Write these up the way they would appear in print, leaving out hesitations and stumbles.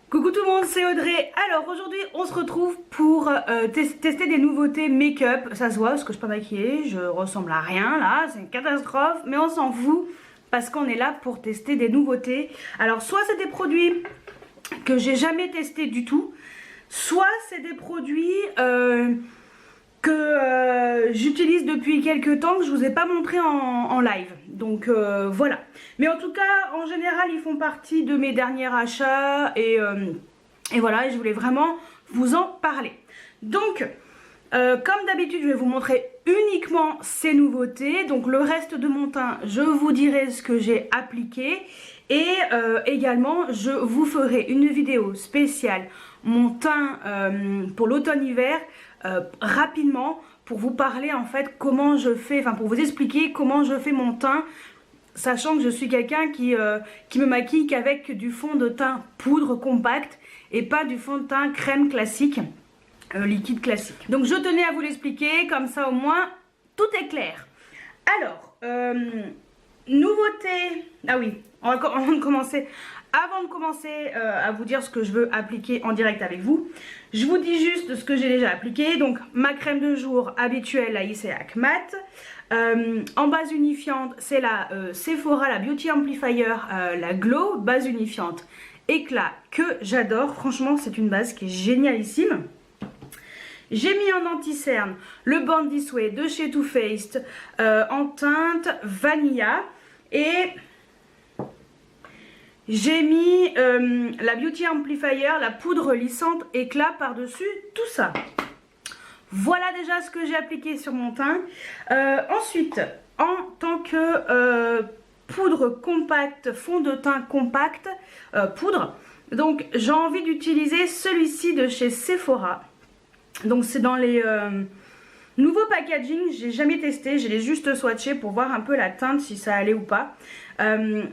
Coucou tout le monde, c'est Audrey. Alors aujourd'hui on se retrouve pour tester des nouveautés make-up. Ça se voit parce que je suis pas maquillée, je ressemble à rien là, c'est une catastrophe. Mais on s'en fout parce qu'on est là pour tester des nouveautés. Alors soit c'est des produits que j'ai jamais testés du tout, soit c'est des produits que j'utilise depuis quelques temps que je vous ai pas montré en live. Donc voilà. Mais en tout cas, en général, ils font partie de mes derniers achats et voilà, et je voulais vraiment vous en parler. Donc, comme d'habitude, je vais vous montrer uniquement ces nouveautés. Donc le reste de mon teint, je vous dirai ce que j'ai appliqué. Et également, je vous ferai une vidéo spéciale mon teint pour l'automne-hiver rapidement pour vous parler en fait comment je fais, enfin pour vous expliquer comment je fais mon teint, sachant que je suis quelqu'un qui me maquille qu'avec du fond de teint poudre compact et pas du fond de teint crème classique, liquide classique. Donc je tenais à vous l'expliquer, comme ça au moins tout est clair. Alors, nouveauté, ah oui, avant de commencer à vous dire ce que je veux appliquer en direct avec vous, je vous dis juste ce que j'ai déjà appliqué. Donc ma crème de jour habituelle, la Iseak Matte. En base unifiante, c'est la Sephora, la Beauty Amplifier, la Glow, base unifiante éclat que j'adore. Franchement, c'est une base qui est génialissime. J'ai mis en anti-cerne le Born This Way de chez Too Faced en teinte Vanilla. Et j'ai mis la Beauty Amplifier, la poudre lissante éclat par-dessus tout ça. Voilà déjà ce que j'ai appliqué sur mon teint. Ensuite, en tant que poudre compacte, fond de teint compact, poudre, donc j'ai envie d'utiliser celui-ci de chez Sephora. Donc c'est dans les nouveaux packaging, j'ai jamais testé, je l'ai juste swatché pour voir un peu la teinte si ça allait ou pas.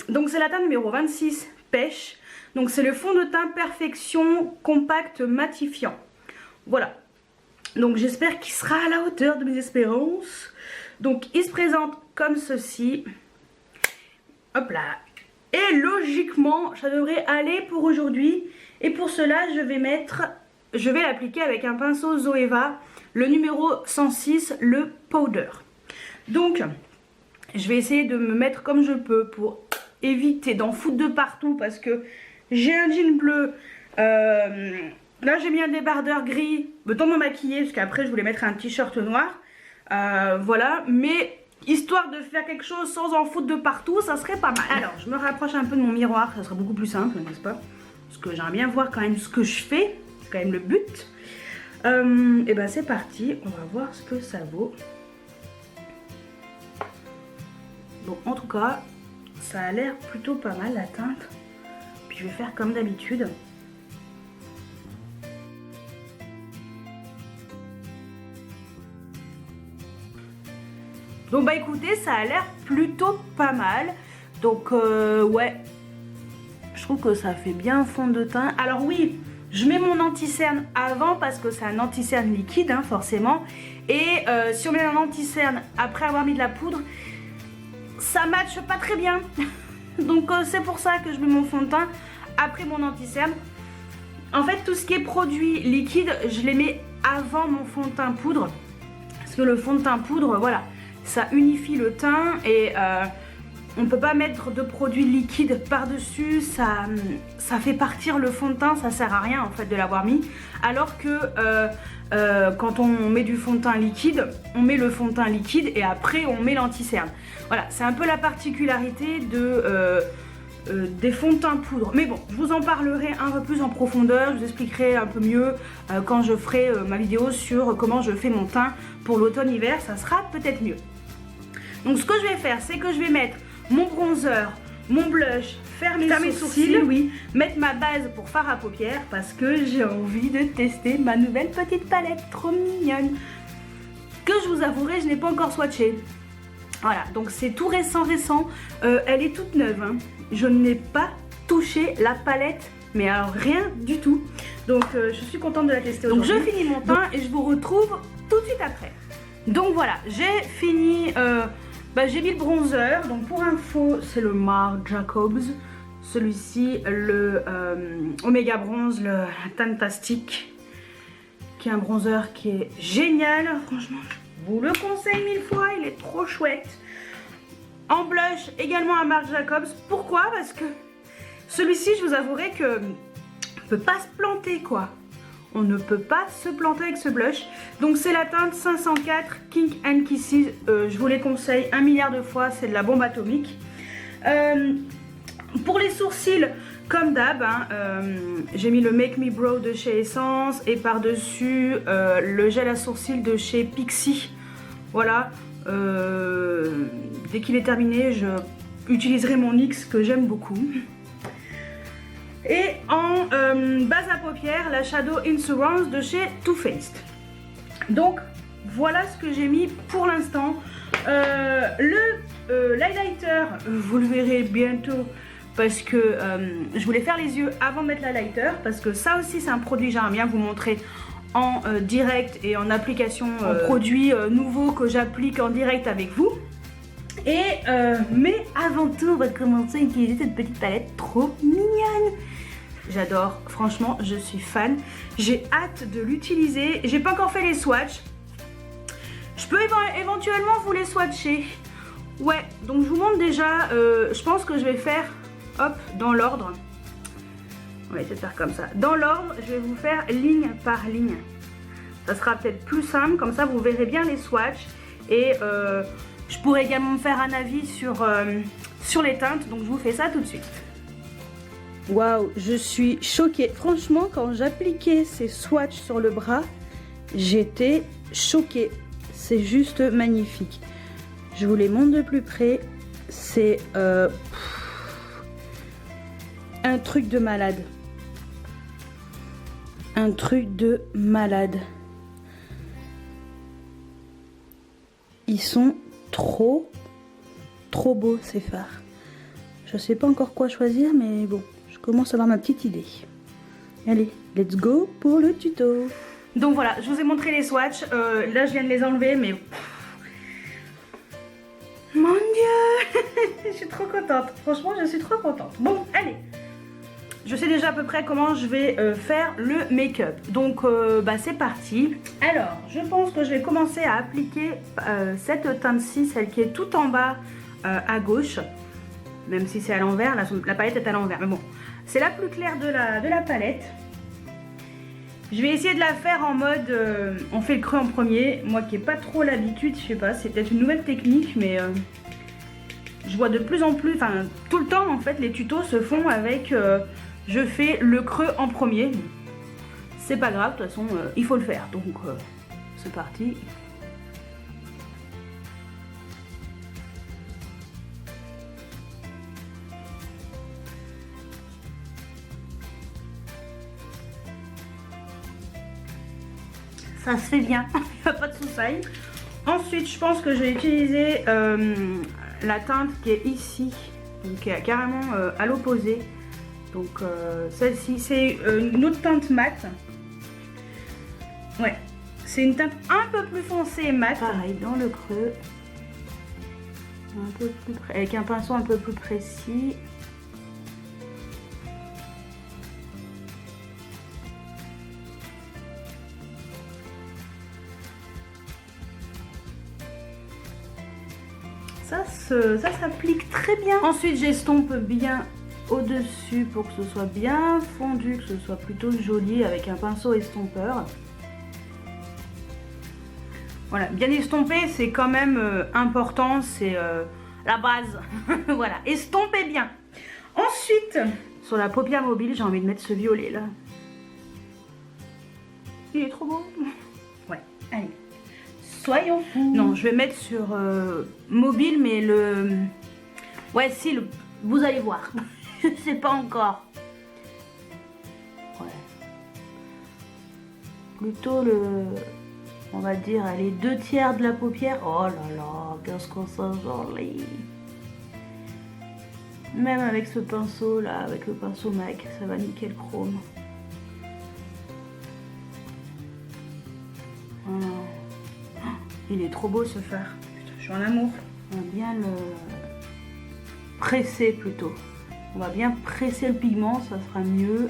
Donc c'est la teinte numéro 26 pêche. Donc c'est le fond de teint perfection compact matifiant. Voilà. Donc j'espère qu'il sera à la hauteur de mes espérances. Donc il se présente comme ceci. Hop là. Et logiquement ça devrait aller pour aujourd'hui. Et pour cela je vais l'appliquer avec un pinceau Zoeva, le numéro 106, le powder. Donc je vais essayer de me mettre comme je peux pour éviter d'en foutre de partout parce que j'ai un jean bleu. Là j'ai mis un débardeur gris, le temps de me maquiller parce qu'après je voulais mettre un t-shirt noir. Voilà, mais histoire de faire quelque chose sans en foutre de partout, ça serait pas mal. Alors je me rapproche un peu de mon miroir, ça serait beaucoup plus simple, n'est-ce pas? Parce que j'aimerais bien voir quand même ce que je fais, c'est quand même le but. Et ben c'est parti, on va voir ce que ça vaut. Bon, en tout cas, ça a l'air plutôt pas mal la teinte. Puis je vais faire comme d'habitude. Donc bah écoutez, ça a l'air plutôt pas mal. Donc ouais, je trouve que ça fait bien fond de teint. Alors oui, je mets mon anti-cerne avant parce que c'est un anti-cerne liquide, hein, forcément. Et si on met un anti-cerne après avoir mis de la poudre, ça matche pas très bien. Donc c'est pour ça que je mets mon fond de teint après mon anti-cerne. En fait, tout ce qui est produit liquide, je les mets avant mon fond de teint poudre. Parce que le fond de teint poudre, voilà, ça unifie le teint et on ne peut pas mettre de produits liquides par-dessus, ça fait partir le fond de teint, ça sert à rien en fait de l'avoir mis. Alors que quand on met du fond de teint liquide, on met le fond de teint liquide et après on met l'anti-cerne. Voilà, c'est un peu la particularité des fonds de teint poudre. Mais bon, je vous en parlerai un peu plus en profondeur, je vous expliquerai un peu mieux quand je ferai ma vidéo sur comment je fais mon teint pour l'automne-hiver, ça sera peut-être mieux. Donc ce que je vais faire, c'est que je vais mettre mon bronzer, mon blush, faire mes sourcils, oui, mettre ma base pour fard à paupières parce que j'ai envie de tester ma nouvelle petite palette trop mignonne que je vous avouerai, je n'ai pas encore swatché. Voilà, donc c'est tout récent, elle est toute neuve, hein. Je n'ai pas touché la palette, mais alors rien du tout. Donc je suis contente de la tester aujourd'hui. Donc je finis mon teint et je vous retrouve tout de suite après. Donc voilà, j'ai fini, j'ai mis le bronzer. Donc pour info, c'est le Marc Jacobs. celui-ci, le Omega Bronze, le Fantastic, qui est un bronzer qui est génial. Franchement, je vous le conseille 1000 fois, il est trop chouette. En blush, également à Marc Jacobs. Pourquoi? Parce que celui-ci, je vous avouerai que on peut pas se planter, quoi. On ne peut pas se planter avec ce blush. Donc c'est la teinte 504 Kink and Kisses. Je vous les conseille 1 milliard de fois, c'est de la bombe atomique. Pour les sourcils, comme d'hab, hein, j'ai mis le Make Me Brow de chez Essence et par-dessus le gel à sourcils de chez Pixi. Voilà. Dès qu'il est terminé, je utiliserai mon NYX que j'aime beaucoup. Et en base à paupières, la Shadow Insurance de chez Too Faced. Donc voilà ce que j'ai mis pour l'instant. L'highlighter, vous le verrez bientôt parce que je voulais faire les yeux avant de mettre l'highlighter parce que ça aussi c'est un produit que j'aimerais bien vous montrer en direct et en application, produit nouveau que j'applique en direct avec vous. Et mais avant tout, on va commencer à utiliser cette petite palette trop mignonne. J'adore, franchement, je suis fan. J'ai hâte de l'utiliser. J'ai pas encore fait les swatchs. Je peux éventuellement vous les swatcher. Ouais, donc je vous montre déjà. Je pense que je vais faire, hop, dans l'ordre. On va essayer de faire comme ça. Dans l'ordre, je vais vous faire ligne par ligne. Ça sera peut-être plus simple, comme ça vous verrez bien les swatchs. Et je pourrais également me faire un avis sur les teintes. Donc je vous fais ça tout de suite. Waouh, je suis choquée. Franchement, quand j'appliquais ces swatchs sur le bras, j'étais choquée. C'est juste magnifique. Je vous les montre de plus près. C'est un truc de malade. Un truc de malade. Ils sont trop beaux ces fards. Je sais pas encore quoi choisir, mais bon. Je commence à avoir ma petite idée. Allez, let's go pour le tuto. Donc voilà, je vous ai montré les swatchs. Là, je viens de les enlever, mais... Mon Dieu. Je suis trop contente. Franchement, je suis trop contente. Bon, allez. Je sais déjà à peu près comment je vais faire le make-up. Donc, c'est parti. Alors, je pense que je vais commencer à appliquer cette teinte-ci, celle qui est tout en bas à gauche. Même si c'est à l'envers, la palette est à l'envers. Mais bon, c'est la plus claire de la palette. Je vais essayer de la faire en mode on fait le creux en premier. Moi qui n'ai pas trop l'habitude, je sais pas, c'est peut-être une nouvelle technique, mais je vois de plus en plus, enfin tout le temps en fait, les tutos se font avec je fais le creux en premier. C'est pas grave, de toute façon il faut le faire. Donc c'est parti. Ça se fait bien, il n'y a pas de soucis. Ensuite, je pense que je vais utiliser la teinte qui est ici, donc qui est carrément à l'opposé. Donc celle-ci, c'est une autre teinte mat. Ouais, c'est une teinte un peu plus foncée mat. Pareil, dans le creux, un peu plus avec un pinceau un peu plus précis. Ça s'applique très bien. Ensuite, j'estompe bien au-dessus pour que ce soit bien fondu, que ce soit plutôt joli avec un pinceau estompeur. Voilà, bien estompé, c'est quand même important, c'est la base. Voilà, estompez bien. Ensuite, sur la paupière mobile, j'ai envie de mettre ce violet là. Il est trop beau. Ouais, allez. Soyons fous. Non, je vais mettre sur mobile, mais le... Ouais, si, vous allez voir. Je ne sais pas encore. Ouais. Plutôt le... On va dire les 2/3 de la paupière. Oh là là, qu'est-ce qu'on sent joli. Même avec ce pinceau là, avec le pinceau MAC, ça va nickel chrome. Voilà. Il est trop beau ce fard. Putain, je suis en amour. On va bien le presser plutôt. On va bien presser le pigment, ça sera mieux.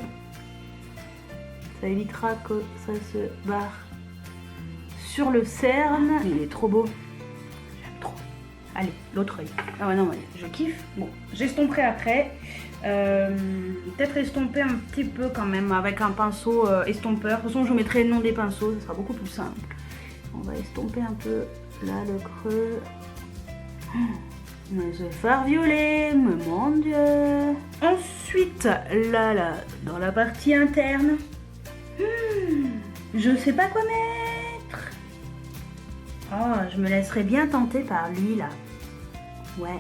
Ça évitera que ça se barre sur le cerne. Il est trop beau. J'aime trop. Allez, l'autre œil. Ah ouais, non, ouais, je kiffe. Bon, j'estomperai après. Peut-être estomper un petit peu quand même avec un pinceau estompeur. De toute façon, je vous mettrai le nom des pinceaux, ce sera beaucoup plus simple. On va estomper un peu là le creux. Ce fard violet, mon Dieu. Ensuite, là, dans la partie interne, je sais pas quoi mettre. Oh, je me laisserai bien tenter par lui là. Ouais.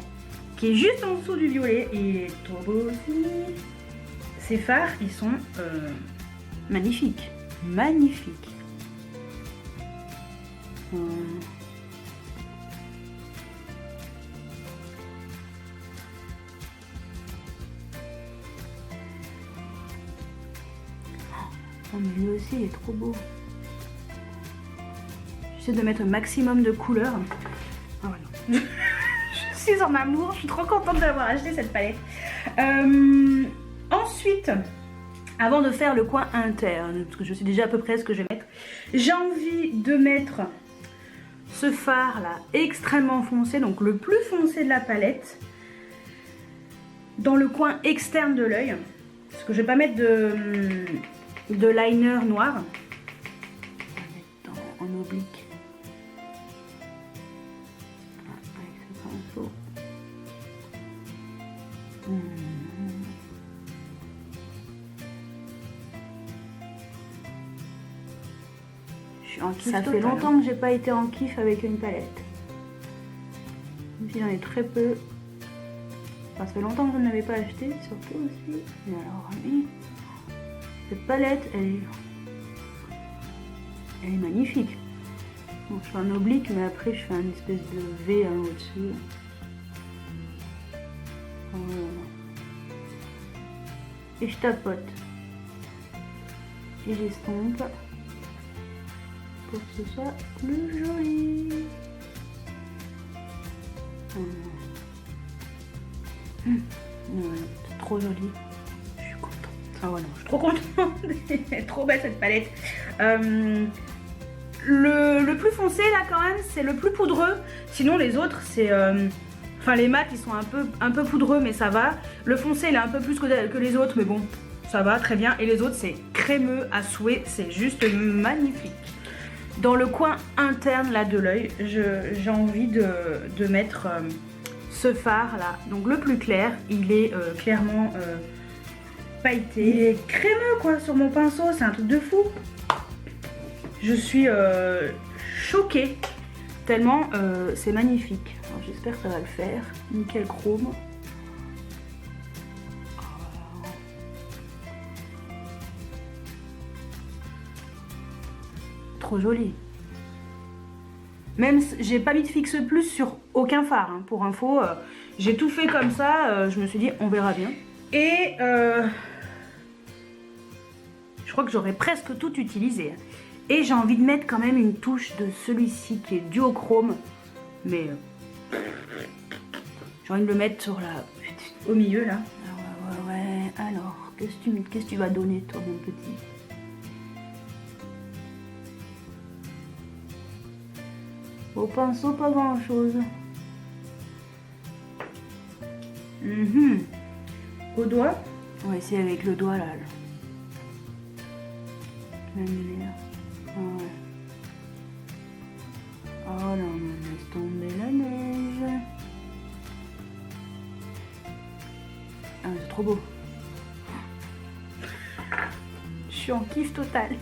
Qui est juste en dessous du violet. Il est trop beau aussi. Ces fards, ils sont magnifiques. Magnifiques. Oh, mais lui aussi, il est trop beau. J'essaie de mettre un maximum de couleurs. Ah ouais, non. Je suis en amour, je suis trop contente d'avoir acheté cette palette. Ensuite, avant de faire le coin interne, parce que je sais déjà à peu près ce que je vais mettre, j'ai envie de mettre ce fard là extrêmement foncé, donc le plus foncé de la palette, dans le coin externe de l'œil, parce que je vais pas mettre de liner noir. On va mettre en oblique. Avec ce pinceau. Je suis en kiff. Ça fait longtemps que j'ai pas été en kiff avec une palette. Même si j'en ai très peu. Ça fait longtemps que je n'avais pas acheté, surtout aussi. Mais alors, oui. Cette palette, elle est magnifique. Bon, je fais un oblique, mais après je fais une espèce de V hein, au-dessus. Et je tapote. Et j'estompe. Pour que ce soit plus joli. C'est trop joli. Ah ouais, non, je suis trop contente. Elle est trop belle cette palette. Le plus foncé là quand même, c'est le plus poudreux. Sinon les autres c'est... Enfin les mats ils sont un peu poudreux mais ça va. Le foncé il est un peu plus que les autres mais bon ça va très bien. Et les autres c'est crémeux à souhait, c'est juste magnifique. Dans le coin interne là de l'œil, j'ai envie de mettre ce fard là. Donc le plus clair, il est clairement... pailleté. Il est crémeux quoi sur mon pinceau, c'est un truc de fou. Je suis choquée tellement c'est magnifique. Alors j'espère que ça va le faire. Nickel chrome. Trop joli. Même j'ai pas mis de fixe plus sur aucun fard hein. Pour info, j'ai tout fait comme ça. Je me suis dit on verra bien. Et je crois que j'aurais presque tout utilisé. Et j'ai envie de mettre quand même une touche de celui-ci qui est duochrome. Mais j'ai envie de le mettre sur au milieu là. Ah ouais. Alors, qu'est-ce que tu vas donner toi mon petit? Au pinceau, pas grand chose. Au doigt. On va essayer avec le doigt là. Oh, ouais. Oh non, laisse tomber la neige. Ah, c'est trop beau. Je suis en kiff total.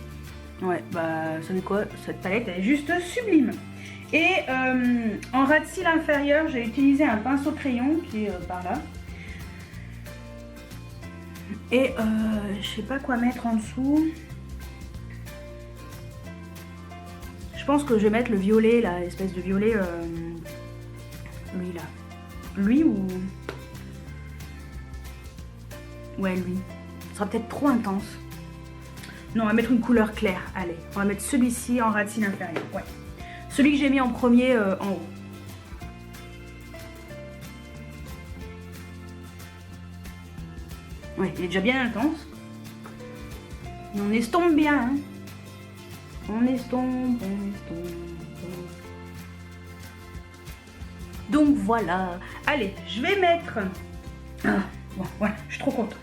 Ouais, bah, vous savez quoi? Cette palette, elle est juste sublime. Et en ras de cils inférieur, j'ai utilisé un pinceau crayon qui est par là. Et je sais pas quoi mettre en dessous. Je pense que je vais mettre le violet là, l'espèce de violet. Lui là. Lui ou. Ouais, lui. Ce sera peut-être trop intense. Non, on va mettre une couleur claire. Allez, on va mettre celui-ci en ras de cils inférieur. Ouais. Celui que j'ai mis en premier en haut. Ouais, il est déjà bien intense. Mais on estompe bien. Hein. On estompe. Donc voilà. Allez, je vais mettre... Ah, bon, voilà, je suis trop contente.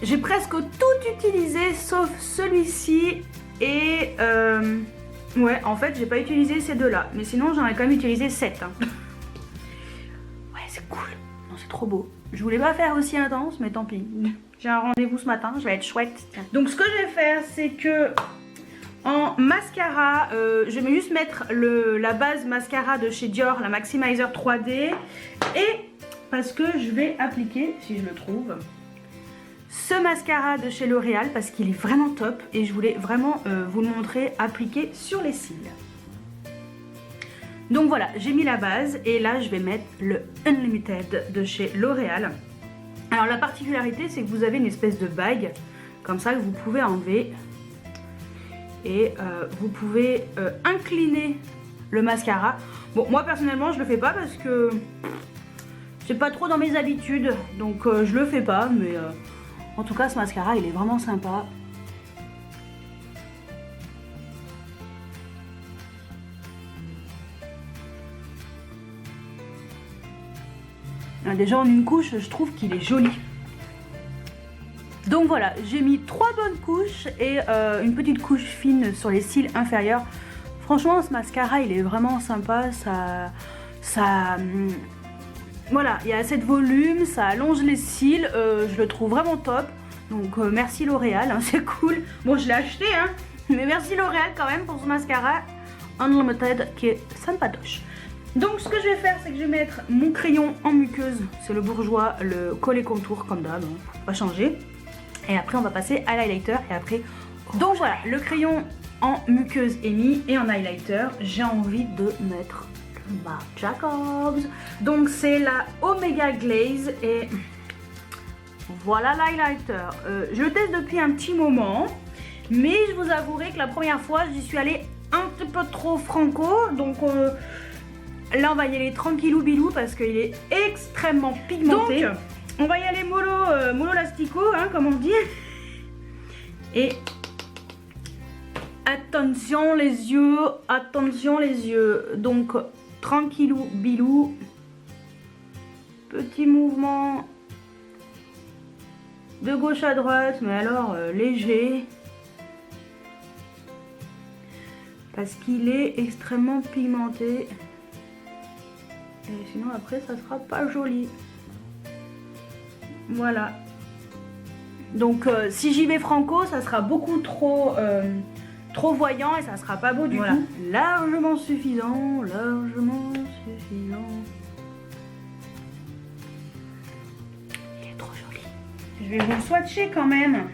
J'ai presque tout utilisé sauf celui-ci et... ouais, en fait, j'ai pas utilisé ces deux-là. Mais sinon, j'en ai quand même utilisé 7. Hein. Ouais, c'est cool. Non, c'est trop beau. Je voulais pas faire aussi intense, mais tant pis. J'ai un rendez-vous ce matin, je vais être chouette. Donc, ce que je vais faire, c'est que... En mascara, je vais juste mettre la base mascara de chez Dior, la Maximizer 3D. Et parce que je vais appliquer, si je le trouve, ce mascara de chez L'Oréal parce qu'il est vraiment top. Et je voulais vraiment vous le montrer appliqué sur les cils. Donc voilà, j'ai mis la base et là je vais mettre le Unlimited de chez L'Oréal. Alors la particularité, c'est que vous avez une espèce de bague comme ça que vous pouvez enlever. Et vous pouvez incliner le mascara. Bon, moi personnellement je le fais pas parce que c'est pas trop dans mes habitudes, donc je le fais pas, mais en tout cas ce mascara il est vraiment sympa. Déjà en une couche je trouve qu'il est joli. Donc voilà, j'ai mis 3 bonnes couches et une petite couche fine sur les cils inférieurs. Franchement, ce mascara, il est vraiment sympa. Voilà, il y a assez de volume, ça allonge les cils. Je le trouve vraiment top. Donc merci L'Oréal, hein, c'est cool. Bon, je l'ai acheté, hein, mais merci L'Oréal quand même pour ce mascara Unlimited qui est sympatoche. Donc ce que je vais faire, c'est que je vais mettre mon crayon en muqueuse. C'est le Bourjois, le collet contour comme d'hab, hein, pas changer. Et après on va passer à l'highlighter et après... Donc voilà, le crayon en muqueuse est mis et en highlighter, j'ai envie de mettre le Marc Jacobs. Donc c'est la Omega Glaze et voilà l'highlighter. Je le teste depuis un petit moment, mais je vous avouerai que la première fois j'y suis allée un petit peu trop franco. Donc là on va y aller tranquillou bilou parce qu'il est extrêmement pigmenté. Donc, on va y aller mollo lastico, hein, comme on dit. Et attention les yeux, attention les yeux. Donc tranquillou bilou. Petit mouvement de gauche à droite, mais alors léger. Parce qu'il est extrêmement pigmenté. Et sinon après ça sera pas joli. Voilà. Donc si j'y vais franco, ça sera beaucoup trop voyant et ça sera pas beau du tout. Largement suffisant, largement suffisant. Il est trop joli. Je vais vous le swatcher quand même.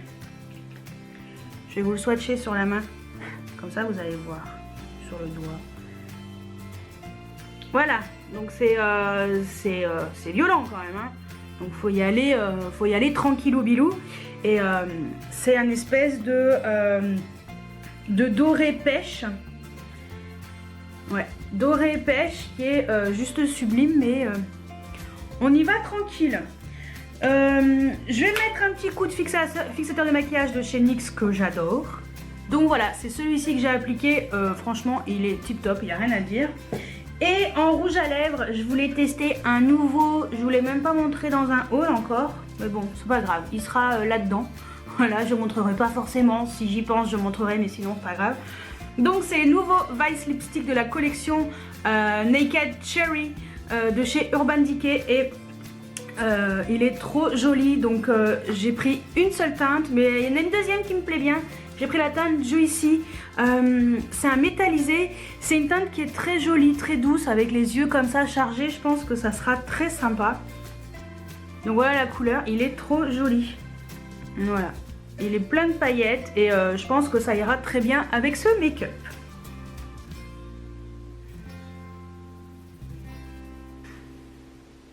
Je vais vous le swatcher sur la main. Comme ça vous allez voir sur le doigt. Voilà. Donc c'est violent quand même, hein. Donc faut y aller tranquillou bilou. Et c'est un espèce de doré pêche. Ouais, doré pêche qui est juste sublime, mais on y va tranquille. Je vais mettre un petit coup de fixateur de maquillage de chez NYX que j'adore. Donc voilà, c'est celui-ci que j'ai appliqué. Franchement, il est tip top, il n'y a rien à dire. Et en rouge à lèvres, je voulais tester un nouveau, je voulais même pas montrer dans un haul encore, mais bon, c'est pas grave, il sera là-dedans. Voilà, je montrerai pas forcément, si j'y pense je montrerai, mais sinon c'est pas grave. Donc c'est le nouveau Vice Lipstick de la collection Naked Cherry de chez Urban Decay et il est trop joli. Donc j'ai pris une seule teinte, mais il y en a une deuxième qui me plaît bien. J'ai pris la teinte Juicy, c'est un métallisé, c'est une teinte qui est très jolie, très douce, avec les yeux comme ça chargés, je pense que ça sera très sympa. Donc voilà la couleur, il est trop joli. Voilà, il est plein de paillettes et je pense que ça ira très bien avec ce make-up.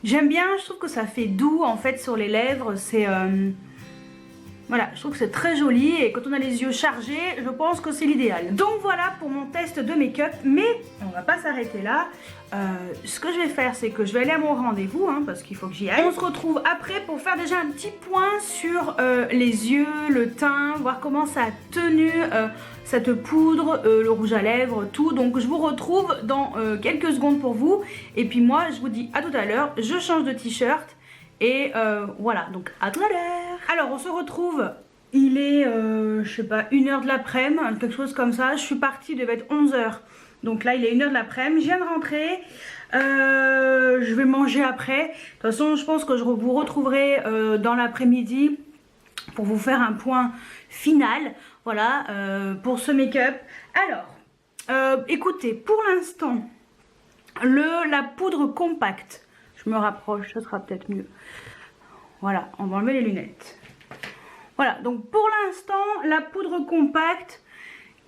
J'aime bien, je trouve que ça fait doux en fait sur les lèvres, c'est... Voilà, je trouve que c'est très joli et quand on a les yeux chargés, je pense que c'est l'idéal. Donc voilà pour mon test de make-up, mais on va pas s'arrêter là. Ce que je vais faire, c'est que je vais aller à mon rendez-vous, hein, parce qu'il faut que j'y aille. On se retrouve après pour faire déjà un petit point sur les yeux, le teint, voir comment ça a tenu cette poudre, le rouge à lèvres, tout. Donc je vous retrouve dans quelques secondes pour vous. Et puis moi, je vous dis à tout à l'heure, je change de t-shirt. Et voilà, donc à tout à l'heure. Alors on se retrouve, il est, je sais pas, 1h de l'après-midi, quelque chose comme ça. Je suis partie, il devait être 11h. Donc là il est 1h de l'après-midi, je viens de rentrer. Je vais manger après. De toute façon je pense que je vous retrouverai dans l'après-midi pour vous faire un point final. Voilà, pour ce make-up. Alors, écoutez, pour l'instant, la poudre compacte. Je me rapproche, ça sera peut-être mieux. Voilà, on va enlever les lunettes. Voilà, donc pour l'instant, la poudre compacte,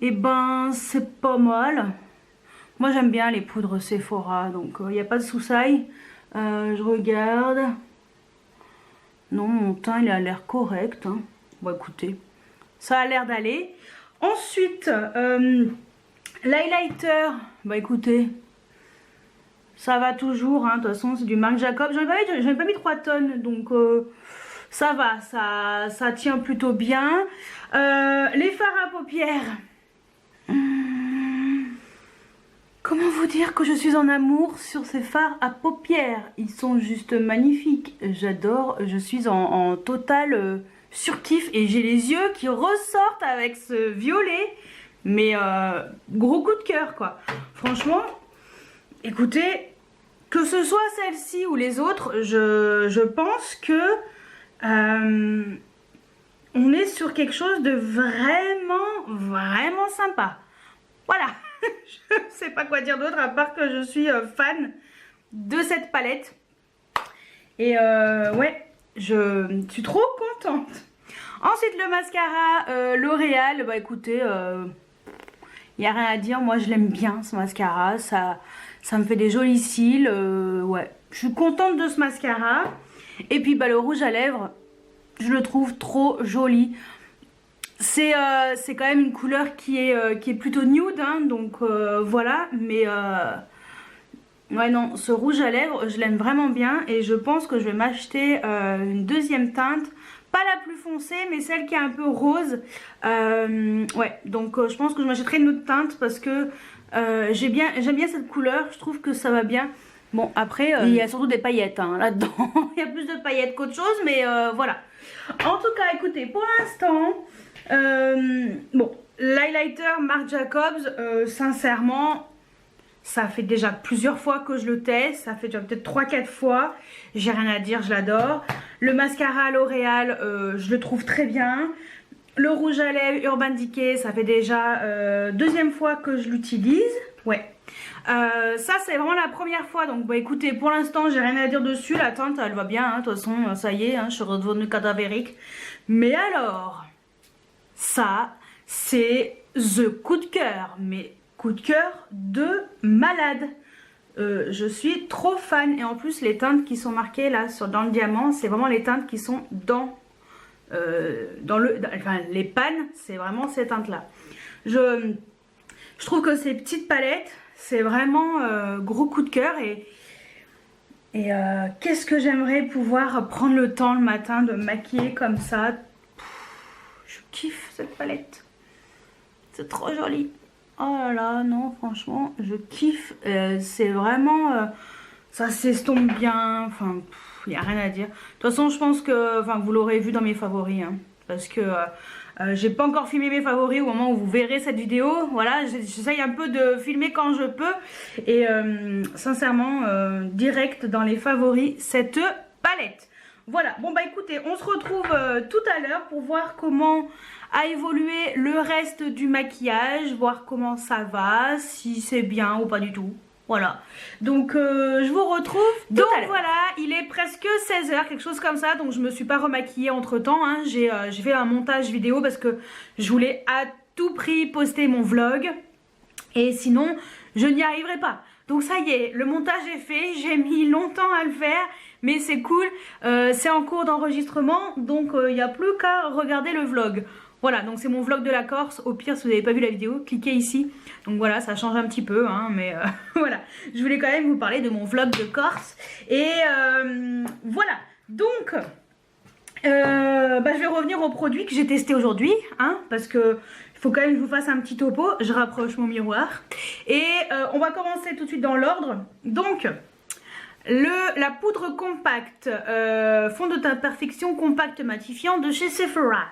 eh ben, c'est pas mal. Moi, j'aime bien les poudres Sephora, donc il n'y a pas de soucis. Je regarde. Non, mon teint, il a l'air correct. Hein. Bon, écoutez, ça a l'air d'aller. Ensuite, l'highlighter, bah écoutez... Ça va toujours, hein. De toute façon c'est du Marc Jacobs. J'en ai pas mis 3 tonnes, donc ça va, ça tient plutôt bien. Les fards à paupières. Comment vous dire que je suis en amour sur ces fards à paupières? Ils sont juste magnifiques. J'adore, je suis en total surkiff et j'ai les yeux qui ressortent avec ce violet. Mais gros coup de cœur quoi. Franchement... Écoutez, que ce soit celle-ci ou les autres, je pense que on est sur quelque chose de vraiment sympa. Voilà, je ne sais pas quoi dire d'autre à part que je suis fan de cette palette. Et ouais, je suis trop contente. Ensuite, le mascara L'Oréal, bah écoutez... il n'y a rien à dire, moi je l'aime bien ce mascara, ça me fait des jolis cils, ouais. Je suis contente de ce mascara. Et puis bah, le rouge à lèvres, je le trouve trop joli. C'est quand même une couleur qui est plutôt nude, hein, donc voilà. Mais ouais non, ce rouge à lèvres, je l'aime vraiment bien. Et je pense que je vais m'acheter une deuxième teinte. Pas la plus foncée, mais celle qui est un peu rose. Ouais, donc je pense que je m'achèterai une autre teinte parce que j'aime bien cette couleur. Je trouve que ça va bien. Bon, après, il y a surtout des paillettes hein, là-dedans. Il y a plus de paillettes qu'autre chose, mais voilà. En tout cas, écoutez, pour l'instant, bon, l'highlighter Marc Jacobs, sincèrement... Ça fait déjà plusieurs fois que je le teste, ça fait déjà peut-être 3-4 fois, j'ai rien à dire, je l'adore. Le mascara L'Oréal, je le trouve très bien. Le rouge à lèvres Urban Decay, ça fait déjà deuxième fois que je l'utilise. Ouais, ça c'est vraiment la première fois, donc bah écoutez, pour l'instant j'ai rien à dire dessus, la teinte elle va bien, hein. De toute façon ça y est, hein, je suis redevenue cadavérique. Mais alors, ça c'est the coup de cœur, mais... coup de cœur de malade. Je suis trop fan. Et en plus les teintes qui sont marquées là dans le diamant, c'est vraiment les teintes qui sont enfin les pannes, c'est vraiment ces teintes là. Je trouve que ces petites palettes, c'est vraiment gros coup de cœur. Et qu'est-ce que j'aimerais pouvoir prendre le temps le matin de me maquiller comme ça. Je kiffe cette palette, c'est trop joli. Oh là là, non, franchement, je kiffe. C'est vraiment... ça s'estompe bien. Enfin, il n'y a rien à dire. De toute façon, je pense que... Enfin, vous l'aurez vu dans mes favoris. Hein, parce que j'ai pas encore filmé mes favoris au moment où vous verrez cette vidéo. Voilà, j'essaye un peu de filmer quand je peux. Et sincèrement, direct dans les favoris, cette palette. Voilà, bon bah écoutez, on se retrouve tout à l'heure pour voir comment a évolué le reste du maquillage, voir comment ça va, si c'est bien ou pas du tout. Voilà, donc je vous retrouve tout à l'heure. Voilà, il est presque 16 h, quelque chose comme ça, donc je me suis pas remaquillée entre temps, hein. J'ai fait un montage vidéo parce que je voulais à tout prix poster mon vlog et sinon je n'y arriverai pas. Donc ça y est, le montage est fait, j'ai mis longtemps à le faire, mais c'est cool, c'est en cours d'enregistrement, donc il n'y a plus qu'à regarder le vlog. Voilà, donc c'est mon vlog de la Corse. Au pire, si vous n'avez pas vu la vidéo, cliquez ici. Donc voilà, ça change un petit peu, hein, mais voilà. Je voulais quand même vous parler de mon vlog de Corse. Et voilà, donc je vais revenir aux produits que j'ai testés aujourd'hui, hein, parce que il faut quand même que je vous fasse un petit topo. Je rapproche mon miroir. Et on va commencer tout de suite dans l'ordre. Donc, la poudre compacte, fond de teint perfection compact matifiant de chez Sephora.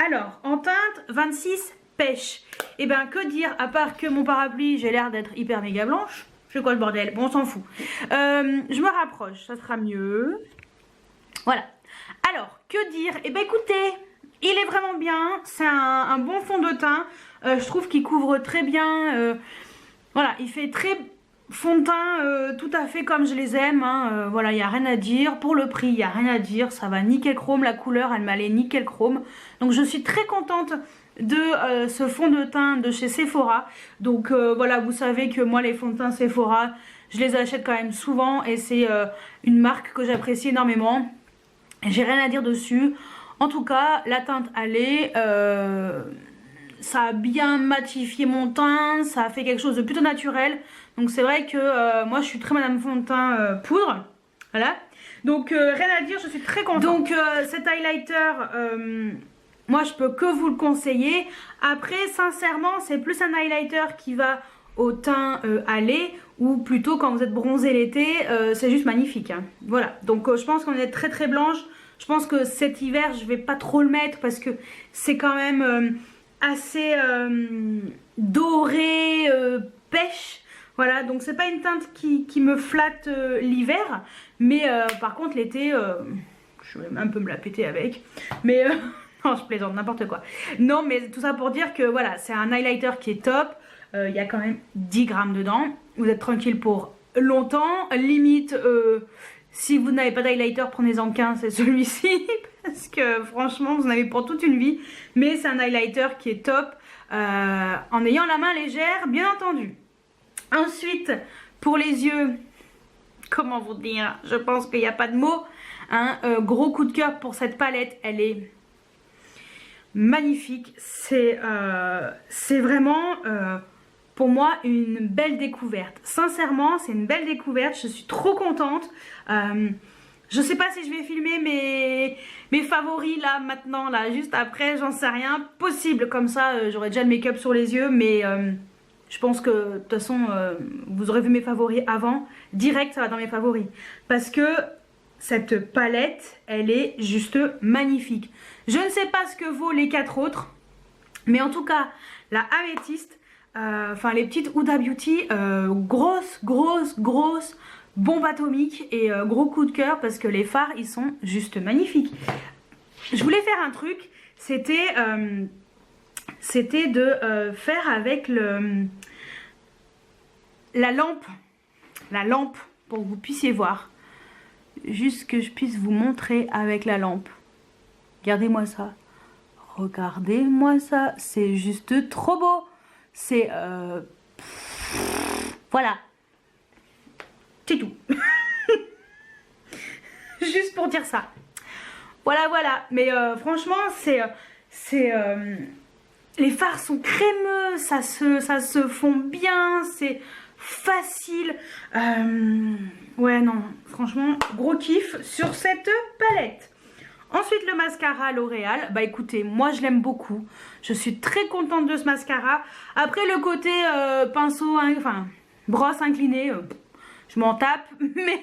Alors, en teinte 26 pêche. Et ben que dire, à part que mon parapluie, j'ai l'air d'être hyper méga blanche. Je fais quoi le bordel? Bon, on s'en fout. Je me rapproche, ça sera mieux. Voilà. Alors, que dire? Et ben écoutez, il est vraiment bien. C'est un bon fond de teint. Je trouve qu'il couvre très bien. Voilà, il fait très fond de teint tout à fait comme je les aime, hein. Voilà, il n'y a rien à dire. Pour le prix, il n'y a rien à dire. Ça va nickel chrome. La couleur, elle m'allait nickel chrome. Donc je suis très contente de ce fond de teint de chez Sephora. Donc voilà, vous savez que moi les fonds de teint Sephora, je les achète quand même souvent. Et c'est une marque que j'apprécie énormément. J'ai rien à dire dessus. En tout cas, la teinte allait... ça a bien matifié mon teint, ça a fait quelque chose de plutôt naturel. Donc c'est vrai que moi je suis très madame fond de teint poudre. Voilà. Donc rien à dire, je suis très contente. Donc cet highlighter, moi je peux que vous le conseiller. Après sincèrement c'est plus un highlighter qui va au teint allé. Ou plutôt quand vous êtes bronzé l'été, c'est juste magnifique, hein. Voilà. Donc je pense qu'on est très très blanche. Je pense que cet hiver je vais pas trop le mettre parce que c'est quand même... assez doré, pêche. Voilà, donc c'est pas une teinte qui me flatte l'hiver. Mais par contre l'été, je vais un peu me la péter avec. Mais non, je plaisante, n'importe quoi. Non, mais tout ça pour dire que voilà, c'est un highlighter qui est top. Il y a quand même 10 grammes dedans. Vous êtes tranquille pour longtemps. Limite, si vous n'avez pas d'highlighter, prenez-en qu'un, c'est celui-ci. Parce que franchement, vous en avez pour toute une vie. Mais c'est un highlighter qui est top. En ayant la main légère, bien entendu. Ensuite, pour les yeux, comment vous dire? Je pense qu'il n'y a pas de mots. Hein, gros coup de cœur pour cette palette. Elle est magnifique. C'est vraiment... pour moi, une belle découverte. Sincèrement, c'est une belle découverte. Je suis trop contente. Je sais pas si je vais filmer mes favoris là, maintenant, là, juste après. J'en sais rien. Possible, comme ça, j'aurai déjà le make-up sur les yeux. Mais je pense que, de toute façon, vous aurez vu mes favoris avant. Direct, ça va dans mes favoris. Parce que cette palette, elle est juste magnifique. Je ne sais pas ce que vaut les 4 autres. Mais en tout cas, la améthyste... enfin les petites Huda Beauty, grosse bombe atomique et gros coup de cœur parce que les fards ils sont juste magnifiques. Je voulais faire un truc, c'était de faire avec la lampe pour que vous puissiez voir, juste que je puisse vous montrer avec la lampe. Regardez-moi ça, c'est juste trop beau. C'est... voilà. C'est tout. Juste pour dire ça. Voilà. Mais franchement, les fards sont crémeux, ça se fond bien, c'est facile. Ouais, non, franchement, gros kiff sur cette palette. Ensuite, le mascara L'Oréal. Bah écoutez, moi je l'aime beaucoup. Je suis très contente de ce mascara. Après le côté pinceau, enfin brosse inclinée, je m'en tape. Mais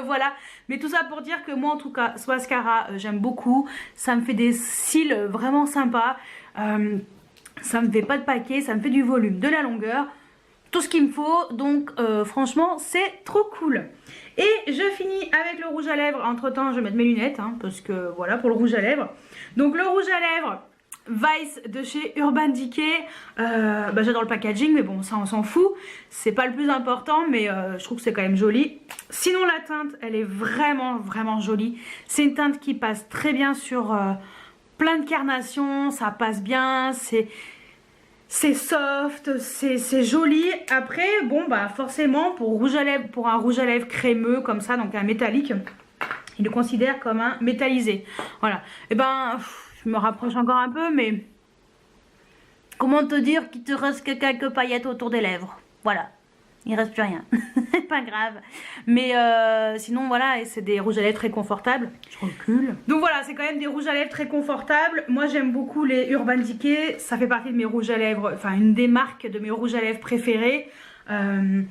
voilà. Mais tout ça pour dire que moi en tout cas, ce mascara, j'aime beaucoup. Ça me fait des cils vraiment sympas. Ça me fait pas de paquet, ça me fait du volume, de la longueur. Tout ce qu'il me faut. Donc franchement, c'est trop cool. Et je finis avec le rouge à lèvres. Entre temps, je vais mettre mes lunettes, hein, parce que voilà, pour le rouge à lèvres. Donc le rouge à lèvres Vice de chez Urban Decay. J'adore le packaging, mais bon, ça on s'en fout. C'est pas le plus important, mais je trouve que c'est quand même joli. Sinon la teinte, elle est vraiment jolie. C'est une teinte qui passe très bien sur plein de carnations. Ça passe bien, c'est soft, c'est joli. Après, bon bah forcément pour un rouge à lèvres crémeux comme ça, donc un métallique, il le considère comme un métallisé. Voilà. Et ben, je me rapproche encore un peu, mais comment te dire qu'il te reste que quelques paillettes autour des lèvres. Voilà. Il reste plus rien. Pas grave. Mais sinon, voilà, c'est des rouges à lèvres très confortables. Je recule. Donc voilà, c'est quand même des rouges à lèvres très confortables. Moi, j'aime beaucoup les Urban Decay. Ça fait partie de mes rouges à lèvres, enfin, une des marques de mes rouges à lèvres préférés. Comme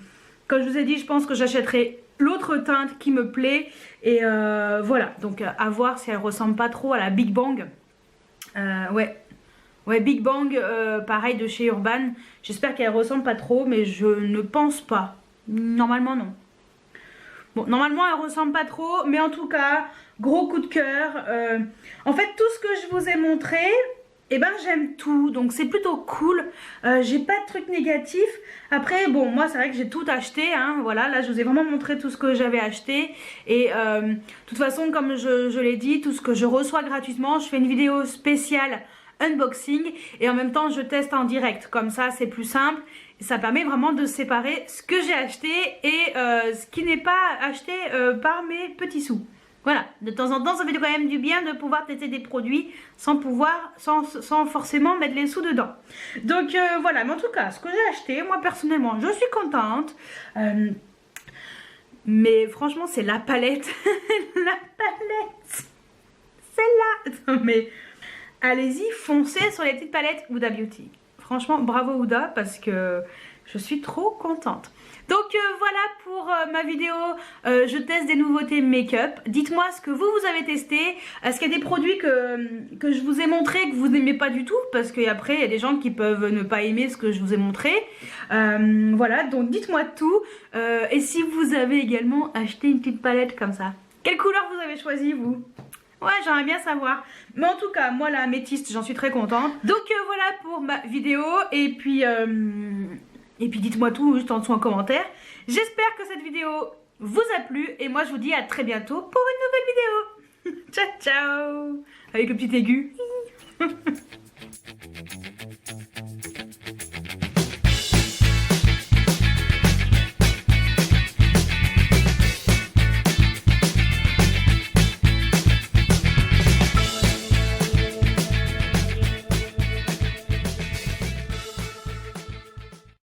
je vous ai dit, je pense que j'achèterai l'autre teinte qui me plaît. Et voilà, donc à voir si elle ressemble pas trop à la Big Bang. Ouais, Big Bang, pareil de chez Urban. J'espère qu'elle ressemble pas trop, mais je ne pense pas. Normalement, non. Bon, normalement, elle ressemble pas trop, mais en tout cas, gros coup de cœur. En fait, tout ce que je vous ai montré, eh ben, j'aime tout. Donc, c'est plutôt cool. J'ai pas de trucs négatifs. Après, bon, moi, c'est vrai que j'ai tout acheté. Hein, voilà, là, je vous ai vraiment montré tout ce que j'avais acheté. Et de toute façon, comme je l'ai dit, tout ce que je reçois gratuitement, je fais une vidéo spéciale unboxing et en même temps je teste en direct, comme ça c'est plus simple et ça permet vraiment de séparer ce que j'ai acheté et ce qui n'est pas acheté par mes petits sous. Voilà, de temps en temps ça fait quand même du bien de pouvoir tester des produits sans forcément mettre les sous dedans. Donc voilà, mais en tout cas ce que j'ai acheté, moi personnellement je suis contente. Mais franchement c'est la palette. La palette, celle-là. Non mais allez-y, foncez sur les petites palettes Huda Beauty. Franchement, bravo Huda parce que je suis trop contente. Donc voilà pour ma vidéo, je teste des nouveautés make-up. Dites-moi ce que vous avez testé. Est-ce qu'il y a des produits que je vous ai montré que vous n'aimez pas du tout? Parce qu'après, il y a des gens qui peuvent ne pas aimer ce que je vous ai montré. Voilà, donc dites-moi tout. Et si vous avez également acheté une petite palette comme ça. Quelle couleur vous avez choisi vous? Ouais, j'aimerais bien savoir. Mais en tout cas, moi la améthyste, j'en suis très contente. Donc voilà pour ma vidéo. Et puis dites-moi tout juste en dessous en commentaire. J'espère que cette vidéo vous a plu. Et moi je vous dis à très bientôt pour une nouvelle vidéo. Ciao ciao. Avec le petit aigu.